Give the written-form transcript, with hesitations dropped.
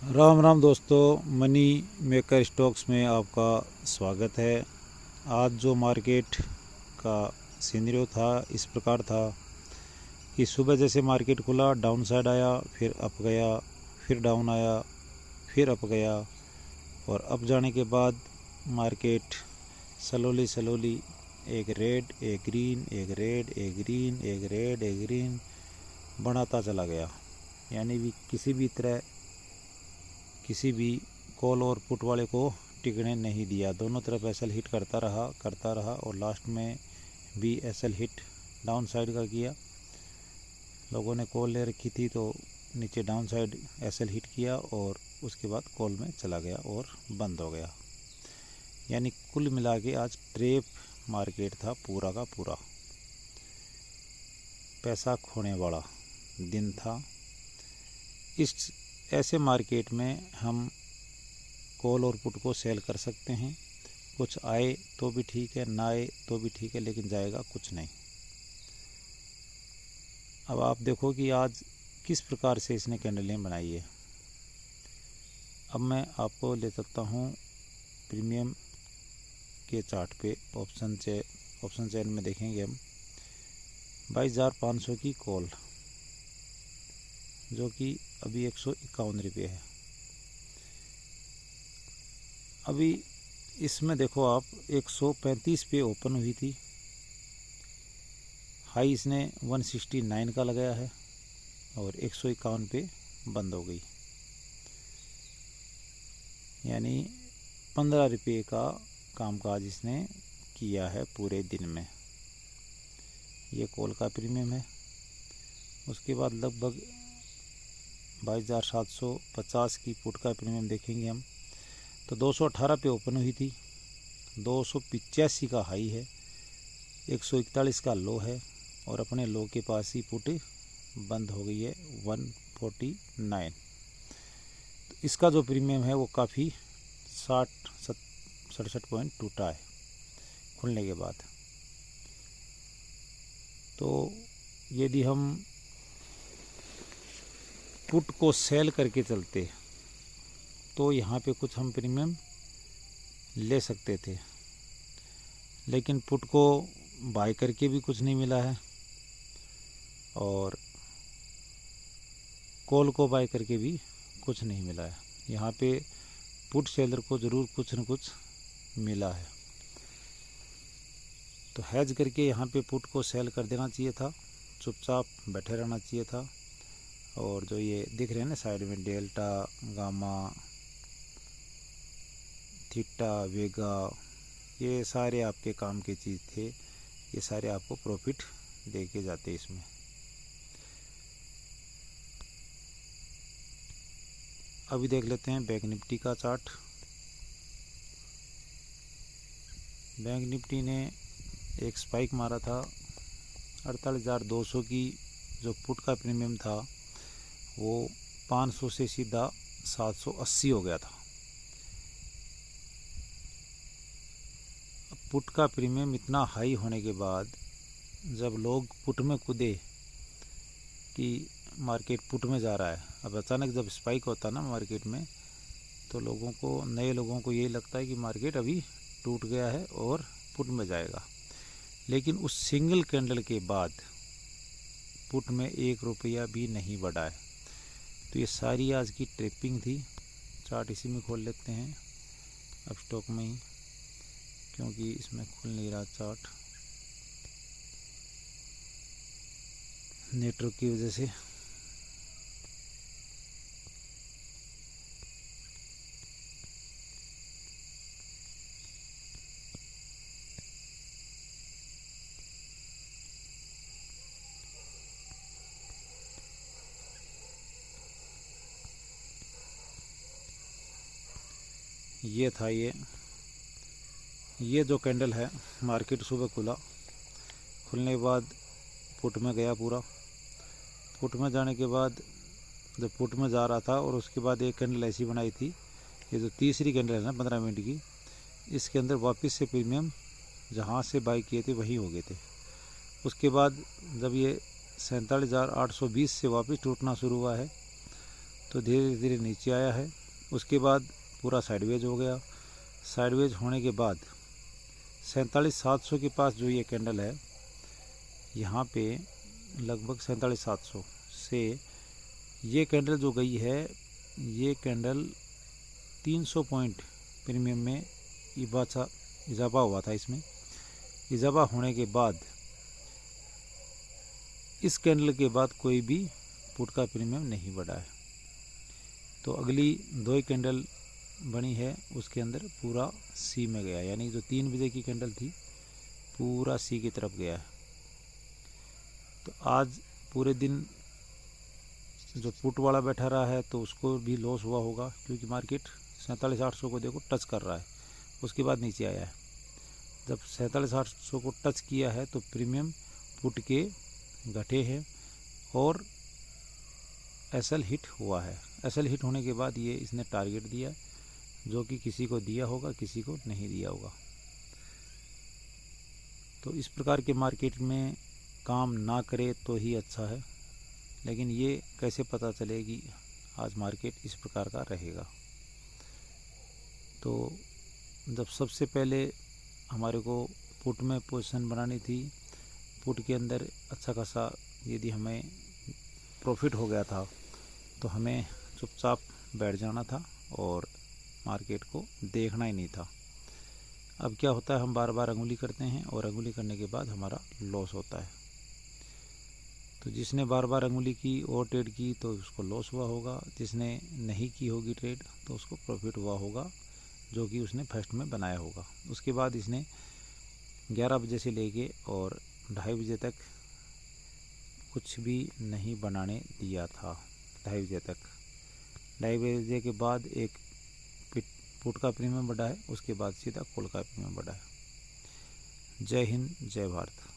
राम राम दोस्तों, money maker stocks में आपका स्वागत है। आज जो मार्केट का सिनेरियो था इस प्रकार था कि सुबह जैसे मार्केट खुला, डाउन साइड आया, फिर अप गया, फिर डाउन आया, फिर अप गया, और अप जाने के बाद मार्केट स्लोली एक रेड, एक ग्रीन, एक रेड, एक ग्रीन, एक रेड, एक ग्रीन बढ़ाता चला गया। यानी भी किसी भी कॉल और पुट वाले को टिकने नहीं दिया। दोनों तरफ एसएल हिट करता रहा और लास्ट में भी एसएल हिट डाउन साइड का किया। लोगों ने कॉल ले रखी थी तो नीचे डाउन साइड एसएल हिट किया और उसके बाद कॉल में चला गया और बंद हो गया। यानी कुल मिला के आज ट्रेप मार्केट था, पूरा का पूरा पैसा खोने वाला दिन था। इस ऐसे मार्केट में हम कॉल और पुट को सेल कर सकते हैं। कुछ आए तो भी ठीक है, ना आए तो भी ठीक है, लेकिन जाएगा कुछ नहीं। अब आप देखो कि आज किस प्रकार से इसने कैंडलें बनाई है। अब मैं आपको ले सकता हूँ प्रीमियम के चार्ट पे। ऑप्शन चेन में देखेंगे हम 22,500 की कॉल, जो कि अभी 151 रुपये है। अभी इसमें देखो आप 135 पे ओपन हुई थी, हाई इसने 169 का लगाया है और 151 पे बंद हो गई। यानी 15 रुपये का कामकाज इसने किया है पूरे दिन में। ये कॉल का प्रीमियम है। उसके बाद लगभग 22,750 की पुट का प्रीमियम देखेंगे हम तो 218 पे ओपन हुई थी, 285 का हाई है, 141 का लो है और अपने लो के पास ही पुट बंद हो गई है 149। तो इसका जो प्रीमियम है वो काफ़ी 67 पॉइंट टूटा है खुलने के बाद। तो यदि हम पुट को सेल करके चलते तो यहाँ पे कुछ हम प्रीमियम ले सकते थे, लेकिन पुट को बाय करके भी कुछ नहीं मिला है और कॉल को बाय करके भी कुछ नहीं मिला है। यहाँ पे पुट सेलर को ज़रूर कुछ न कुछ मिला है। तो हैज करके यहाँ पे पुट को सेल कर देना चाहिए था, चुपचाप बैठे रहना चाहिए था। और जो ये दिख रहे हैं ना साइड में डेल्टा, गामा, थीटा, वेगा, ये सारे आपके काम की चीज़ थे। ये सारे आपको प्रॉफिट दे के जाते इसमें। अभी देख लेते हैं बैंक निफ्टी का चार्ट। बैंक निफ्टी ने एक स्पाइक मारा था 48,200 की। जो पुट का प्रीमियम था वो 500 से सीधा 780 हो गया था। पुट का प्रीमियम इतना हाई होने के बाद जब लोग पुट में कूदे कि मार्केट पुट में जा रहा है, अब अचानक जब स्पाइक होता है ना मार्केट में, तो नए लोगों को यही लगता है कि मार्केट अभी टूट गया है और पुट में जाएगा। लेकिन उस सिंगल कैंडल के बाद पुट में 1 रुपया भी नहीं बढ़ा है। तो ये सारी आज की ट्रेपिंग थी। चार्ट इसी में खोल लेते हैं, अब स्टॉक में ही, क्योंकि इसमें खुल नहीं रहा चार्ट नेटवर्क की वजह से। ये था ये जो कैंडल है, मार्केट सुबह खुलने के बाद पुट में गया पूरा। पुट में जाने के बाद जब पुट में जा रहा था और उसके बाद एक कैंडल ऐसी बनाई थी, ये जो तीसरी कैंडल है ना 15 मिनट की, इसके अंदर वापस से प्रीमियम जहाँ से बाई किए थे वही हो गए थे। उसके बाद जब ये 47,820 से वापस टूटना शुरू हुआ है तो धीरे धीरे नीचे आया है। उसके बाद पूरा साइडवेज हो गया। साइडवेज होने के बाद 47,700 के पास जो ये कैंडल है, यहाँ पे लगभग 47,700 से ये कैंडल जो गई है, ये कैंडल 300 पॉइंट प्रीमियम में इजाफा हुआ था। इसमें इजाफा होने के बाद इस कैंडल के बाद कोई भी पुट का प्रीमियम नहीं बढ़ा है। तो अगली 2 कैंडल बनी है, उसके अंदर पूरा सी में गया, यानी जो 3 बजे की कैंडल थी पूरा सी की तरफ गया है। तो आज पूरे दिन जो पुट वाला बैठा रहा है तो उसको भी लॉस हुआ होगा, क्योंकि मार्केट 47,800 को देखो टच कर रहा है, उसके बाद नीचे आया है। जब 47,800 को टच किया है तो प्रीमियम पुट के घटे हैं और एसएल हिट हुआ है। एसएल हिट होने के बाद ये इसने टारगेट दिया, जो कि किसी को दिया होगा, किसी को नहीं दिया होगा। तो इस प्रकार के मार्केट में काम ना करे तो ही अच्छा है, लेकिन ये कैसे पता चलेगी आज मार्केट इस प्रकार का रहेगा। तो जब सबसे पहले हमारे को पुट में पोजीशन बनानी थी, पुट के अंदर अच्छा खासा यदि हमें प्रॉफिट हो गया था तो हमें चुपचाप बैठ जाना था और मार्केट को देखना ही नहीं था। अब क्या होता है, हम बार बार अंगुली करते हैं और अंगुली करने के बाद हमारा लॉस होता है। तो जिसने बार बार अंगुली की और ट्रेड की तो उसको लॉस हुआ होगा, जिसने नहीं की होगी ट्रेड तो उसको प्रॉफिट हुआ होगा, जो कि उसने फर्स्ट में बनाया होगा। उसके बाद इसने 11 बजे से लेके और 2:30 बजे तक कुछ भी नहीं बनाने दिया था। 2:30 बजे तक, 2:30 बजे के बाद एक पुट का प्रीमियम बढ़ा है, उसके बाद सीधा कॉल का प्रीमियम बढ़ा है। जय हिंद, जय भारत।